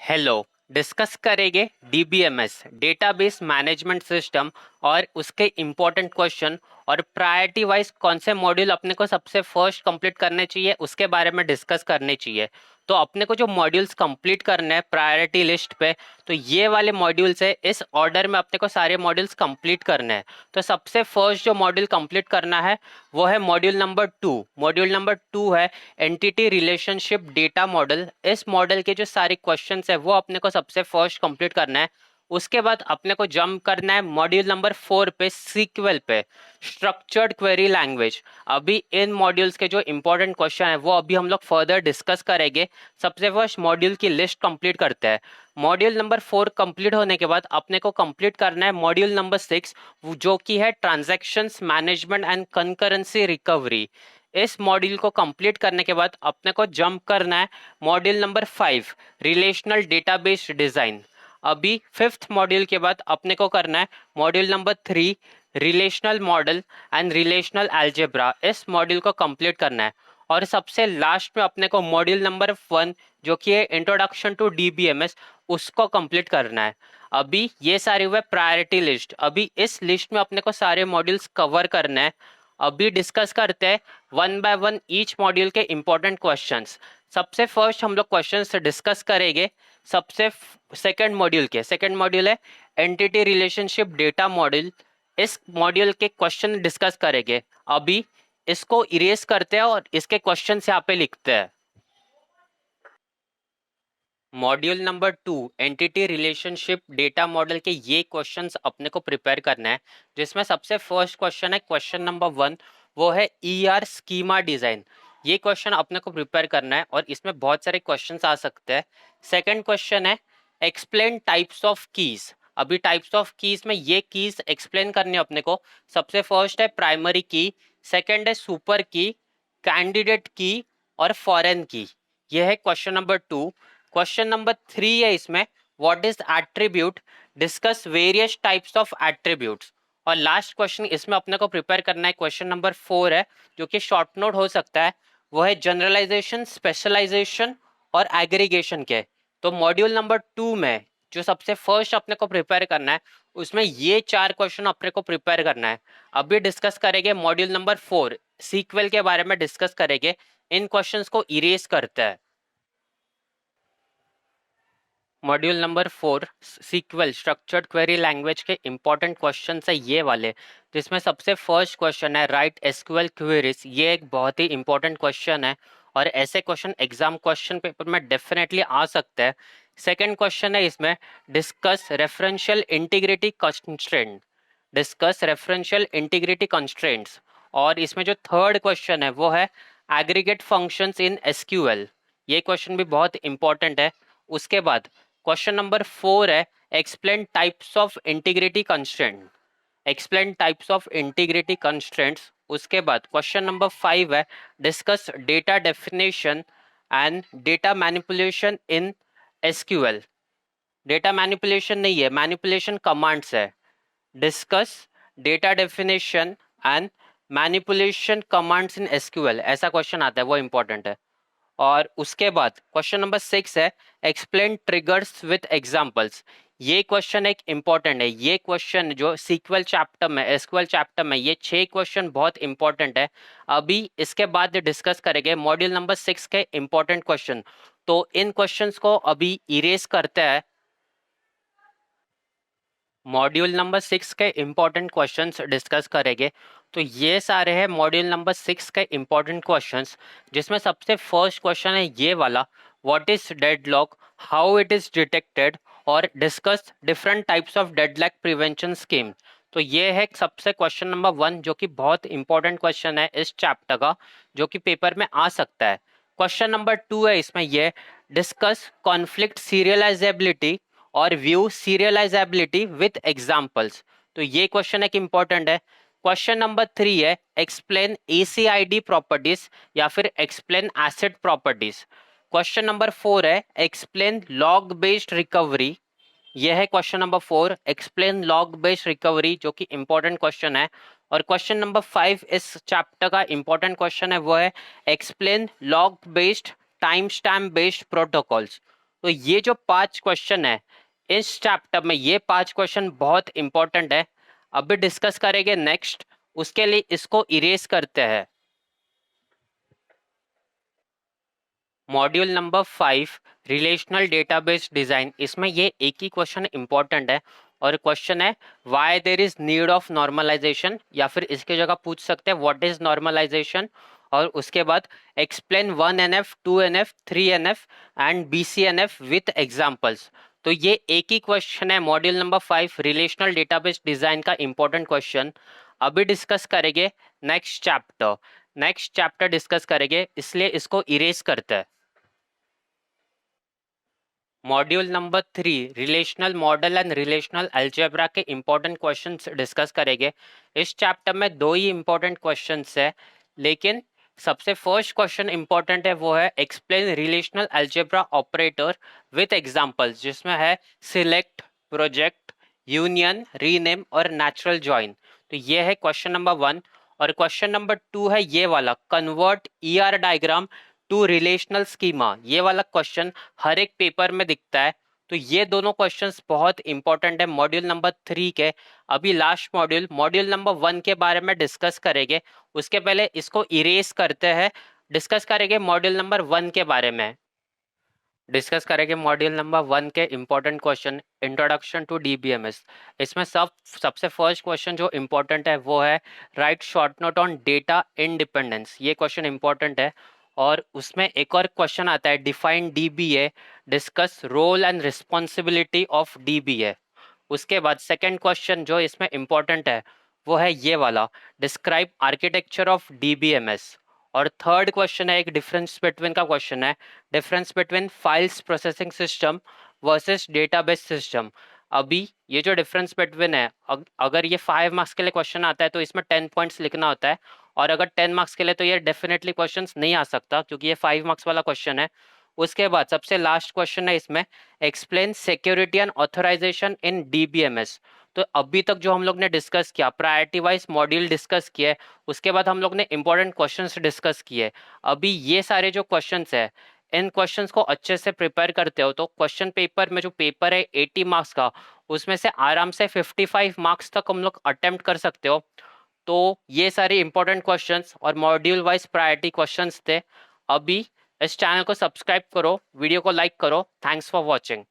Hello. Discuss करेंगे DBMS database management system और उसके इम्पोर्टेंट क्वेश्चन और प्रायोरिटी वाइज कौन से मॉड्यूल अपने को सबसे फर्स्ट कंप्लीट करने चाहिए उसके बारे में डिस्कस करने चाहिए। तो अपने को जो मॉड्यूल्स कंप्लीट करने हैं प्रायोरिटी लिस्ट पे, तो ये वाले मॉड्यूल्स है, इस ऑर्डर में अपने को सारे मॉड्यूल्स कंप्लीट करने हैं। तो सबसे फर्स्ट जो मॉड्यूल कंप्लीट करना है वो है मॉड्यूल नंबर 2। मॉड्यूल नंबर 2 है एंटिटी रिलेशनशिप डेटा मॉडल। इस मॉडल के जो सारे क्वेश्चंस है वो अपने को सबसे फर्स्ट कंप्लीट करना है। उसके बाद अपने को जंप करना है मॉड्यूल नंबर 4 पे, सीक्वल पे, स्ट्रक्चर्ड क्वेरी लैंग्वेज। अभी इन मॉड्यूल्स के जो इंपॉर्टेंट क्वेश्चन है वो अभी हम लोग फर्दर डिस्कस करेंगे। सबसे फर्स्ट मॉड्यूल की लिस्ट कंप्लीट करते हैं। मॉड्यूल नंबर 4 कंप्लीट होने के बाद अपने को कंप्लीट करना है मॉड्यूल नंबर 6, जो कि है transactions management and concurrency recovery. इस मॉड्यूल को कंप्लीट करने के बाद अपने को जंप करना है module number 5, relational database design. अभी फिफ्थ मॉड्यूल के बाद अपने को करना है module number 3, relational model and relational algebra. इस मॉड्यूल को कंप्लीट करना है और सबसे लास्ट में अपने को मॉड्यूल नंबर 1, जो कि है इंट्रोडक्शन टू डीबीएमएस, उसको कंप्लीट करना है। अभी ये सारे हुए प्रायोरिटी लिस्ट। अभी इस लिस्ट में अपने को सारे मॉड्यूल्स कवर करना है। अभी डिस्कस करते हैं one by one each module के इंपॉर्टेंट क्वेश्चंस। सबसे फर्स्ट हम लोग क्वेश्चंस डिस्कस करेंगे सबसे सेकंड मॉड्यूल है एंटिटी रिलेशनशिप डेटा मॉडल। इस मॉड्यूल के क्वेश्चन डिस्कस करेंगे। अभी इसको इरेज करते हैं और इसके क्वेश्चंस यहाँ पे लिखते हैं। Module number 2 entity relationship data model के ये क्वेश्चंस अपने को प्रिपेयर करना है, जिसमें सबसे फर्स्ट क्वेश्चन है क्वेश्चन नंबर 1, वो है ईआर स्कीमा डिजाइन। ये क्वेश्चन अपने को प्रिपेयर करना है और इसमें बहुत सारे क्वेश्चंस आ सकते हैं। सेकंड क्वेश्चन है एक्सप्लेन टाइप्स ऑफ कीज। अभी टाइप्स ऑफ कीज में ये कीज एक्सप्लेन करनी है अपने को। सबसे फर्स्ट है प्राइमरी की, सेकंड है सुपर की, कैंडिडेट की और फॉरेन की। ये है क्वेश्चन नंबर 2। क्वेश्चन नंबर 3 है इसमें what is attribute, discuss various types of attributes. और लास्ट क्वेश्चन इसमें अपने को प्रिपेयर करना है क्वेश्चन नंबर 4 है, जो कि शॉर्ट नोट हो सकता है। वो है जनरलाइजेशन, स्पेशलाइजेशन और एग्रीगेशन के। तो मॉड्यूल नंबर 2 में जो सबसे फर्स्ट अपने को प्रिपेयर करना है उसमें ये 4 क्वेश्चन अपने को प्रिपेयर करना है। अभी डिस्कस करेंगे मॉड्यूल नंबर 4, सीक्वल के बारे में डिस्कस करेंगे। इन क्वेश्चंस को इरेज करते हैं। Module number 4 sequel structured query language के इंपॉर्टेंट क्वेश्चन है ये वाले, जिसमें सबसे फर्स्ट क्वेश्चन है राइट एसक्यूएल क्वेरीज। ये एक बहुत ही इंपॉर्टेंट क्वेश्चन है और ऐसे क्वेश्चन एग्जाम क्वेश्चन पेपर में डेफिनेटली आ सकते हैं। सेकंड क्वेश्चन है इसमें discuss referential integrity constraint, discuss referential integrity constraints. और इसमें जो थर्ड क्वेश्चन है वो है एग्रीगेट फंक्शंस इन एसक्यूएल। ये क्वेश्चन भी बहुत इंपॉर्टेंट है। उसके बाद क्वेश्चन नंबर 4 है explain types of integrity constraint, explain types of integrity constraints. उसके बाद क्वेश्चन नंबर 5 है discuss data definition and data manipulation in SQL. Data manipulation नहीं है, मैनिपुलेशन कमांड्स है। Discuss data definition and manipulation commands in SQL, ऐसा question आता है, वो इंपॉर्टेंट है। और उसके बाद क्वेश्चन नंबर 6 है एक्सप्लेन ट्रिगर्स विथ एग्जांपल्स। ये क्वेश्चन एक इंपॉर्टेंट है। ये क्वेश्चन जो सीक्वल चैप्टर में, एसक्यूएल चैप्टर में, ये 6 क्वेश्चन बहुत इंपॉर्टेंट है। अभी इसके बाद डिस्कस करेंगे मॉड्यूल नंबर 6 के इंपॉर्टेंट क्वेश्चन। तो इन क्वेश्चंस को अभी इरेज करते हैं। मॉड्यूल नंबर 6 के इंपॉर्टेंट क्वेश्चंस डिस्कस करेंगे। तो ये सारे हैं मॉड्यूल नंबर 6 के इंपॉर्टेंट क्वेश्चंस, जिसमें सबसे फर्स्ट क्वेश्चन है ये वाला what is deadlock, how it is detected और discuss different types of deadlock prevention scheme. तो ये है सबसे क्वेश्चन नंबर 1, जो कि बहुत इंपॉर्टेंट क्वेश्चन है इस चैप्टर का, जो कि पेपर में आ सकता है। क्वेश्चन नंबर 2 है इसमें ये डिस्कस कॉन्फ्लिक्ट सीरियलाइजेबिलिटी और व्यू सीरियलाइजेबिलिटी विथ एग्जांपल्स। तो ये क्वेश्चन एक इंपॉर्टेंट है। क्वेश्चन नंबर 3 है एक्सप्लेन एसीआईडी प्रॉपर्टीज या फिर explain acid properties. Question number 4 है एक्सप्लेन लॉग बेस्ड रिकवरी। यह है question number 4, explain log based recovery, जो कि इंपॉर्टेंट क्वेश्चन है। और क्वेश्चन नंबर 5 इस चैप्टर का इंपॉर्टेंट क्वेश्चन है, वो है explain log based time stamp based protocols. तो ये जो 5 क्वेश्चन है इस चैप्टर में, ये 5 क्वेश्चन बहुत इंपॉर्टेंट है, अभी डिस्कस करेंगे नेक्स्ट। उसके लिए इसको इरेज करते हैं। Module number 5 relational database design, इसमें ये एक ही क्वेश्चन इंपॉर्टेंट है और क्वेश्चन है why there is need of normalization, या फिर इसके जगह पूछ सकते हैं व्हाट इज नॉर्मलाइजेशन। और उसके बाद explain 1NF 2NF 3NF and BCNF with examples. तो ये एक ही क्वेश्चन है module number 5 relational database design का इंपॉर्टेंट क्वेश्चन। अभी डिस्कस करेंगे नेक्स्ट चैप्टर डिस्कस करेंगे, इसलिए इसको इरेज करते हैं। Module number 3 relational model and relational algebra के इंपॉर्टेंट क्वेश्चंस डिस्कस करेंगे। इस चैप्टर में 2 ही इंपॉर्टेंट क्वेश्चंस है, लेकिन सबसे फर्स्ट क्वेश्चन इंपॉर्टेंट है वो है explain relational algebra operator with examples, जिसमें है सिलेक्ट, प्रोजेक्ट, यूनियन, रीनेम और नेचुरल जॉइन। तो ये है क्वेश्चन नंबर 1। और क्वेश्चन नंबर 2 है ये वाला, convert ER diagram to relational schema. ये वाला क्वेश्चन हर एक पेपर में दिखता है। तो ये दोनों क्वेश्चंस बहुत इंपॉर्टेंट है मॉड्यूल नंबर 3 के। अभी लास्ट मॉड्यूल नंबर 1 के बारे में डिस्कस करेंगे, उसके पहले इसको इरेज करते हैं। डिस्कस करेंगे मॉड्यूल नंबर 1 के बारे में। डिस्कस करेंगे मॉड्यूल नंबर 1 के important question, introduction to DBMS। इसमें सबसे फर्स्ट क्वेश्चन जो इंपॉर्टेंट है वो है write short note on data independence. ये क्वेश्चन इंपॉर्टेंट है। और उसमें एक और क्वेश्चन आता है define DBA, discuss role and responsibility of DBA। उसके बाद सेकेंड क्वेश्चन जो इसमें इंपॉर्टेंट है वो है ये वाला, डिस्क्राइब आर्किटेक्चर ऑफ DBMS। और थर्ड क्वेश्चन है एक डिफरेंस बिटवीन का क्वेश्चन है, difference between files processing system versus database system. अभी ये जो डिफरेंस बिटवीन है, अगर ये 5 मार्क्स के लिए क्वेश्चन आता है तो इसमें 10 पॉइंट्स लिखना होता है, और अगर 10 मार्क्स के लिए तो ये डेफिनेटली क्वेश्चन नहीं आ सकता क्योंकि ये 5 मार्क्स वाला क्वेश्चन है। उसके बाद सबसे लास्ट क्वेश्चन है इसमें, explain security and authorization in DBMS। तो अभी तक जो हम लोग ने डिस्कस किया, प्रायोरिटी वाइज मॉड्यूल डिस्कस किए, उसके बाद हम लोग ने इंपॉर्टेंट क्वेश्चंस डिस्कस किए। अभी ये सारे जो क्वेश्चंस है, इन क्वेश्चंस को अच्छे से प्रिपेयर करते हो तो क्वेश्चन पेपर में जो पेपर है 80 मार्क्स का, उसमें से आराम से 55 मार्क्स तक हम लोग अटेम्प्ट कर सकते हो। तो ये सारे इंपॉर्टेंट क्वेश्चंस और मॉड्यूल वाइज प्रायोरिटी क्वेश्चंस थे। अभी इस चैनल को सब्सक्राइब करो, वीडियो को लाइक करो। Thanks for watching.